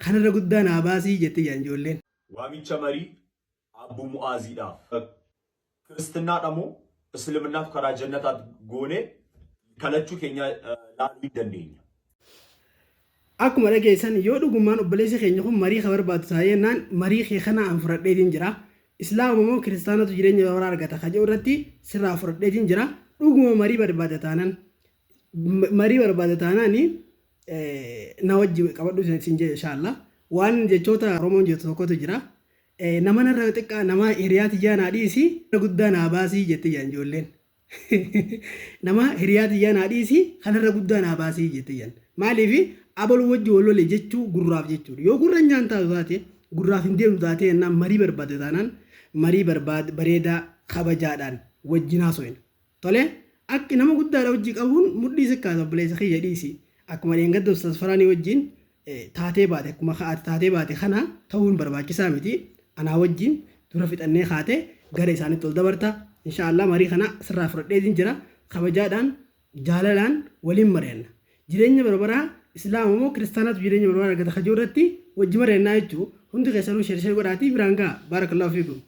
kanarra guddaa naa baasii jettee jaan ijoolleen. Waamicha marii አቡ ሙአዚዳፍ ክርስትና ደግሞ እስልምናፍ ከራ ጀነታት ጎኔ ከለቹ ኬኛ ላሉ ይደንደኛ akkuma dhageessan yoo dhugummaan obboleessi keenya kun marii ka barbaadu taayennaan marii kee kana an fudhadheetiin jira islaama moo kiristaanatu jireenya bara argata ka jedhu irratti sirraa fudhadheetiin jira dhuguma marii barbaada taanaan na wajji qabadhu sin jedhe inshallah waan jechoota oromoon jettu tokkotu jira nama narra xiqqaa nama hiriyaati jaanaa dhiisi guddaa naa baasii jettee jaan ijoolleen nama hiriyaati jaanaa dhiisi kanarra guddaa naa baasii jettee jaan maaliif abalu wajji wallole jechuu gurraaf jechuudha yoo gurra nyaan taatu taate gurraaf hin deemtu taate ennaan marii barbaade taanaan marii bareedaa kabajaadhaan wajjin haaso'in tole akki nama guddaadha wajji qabuun mudhii sikkaata obboleessa kiyya dhiisi akkuma dheengadda ustaas faraanii wajjin taatee baate akkuma taatee baate kana ta'uun barbaachisaa miti anaa wajjin dura fixannee kaate gara isaanitti ol dabarta inshallah marii kana sirraa fudhadheetiin jira kabajaadhaan jaalalaan waliin mari'anna jireenya barbaraa islaama moo kiristaanatu jireenya barbaraa argata ka jirratti wajji mari'annaa jechuu hundi keessanuu sheer godhaatii biraan ga'a barakallahu fiikum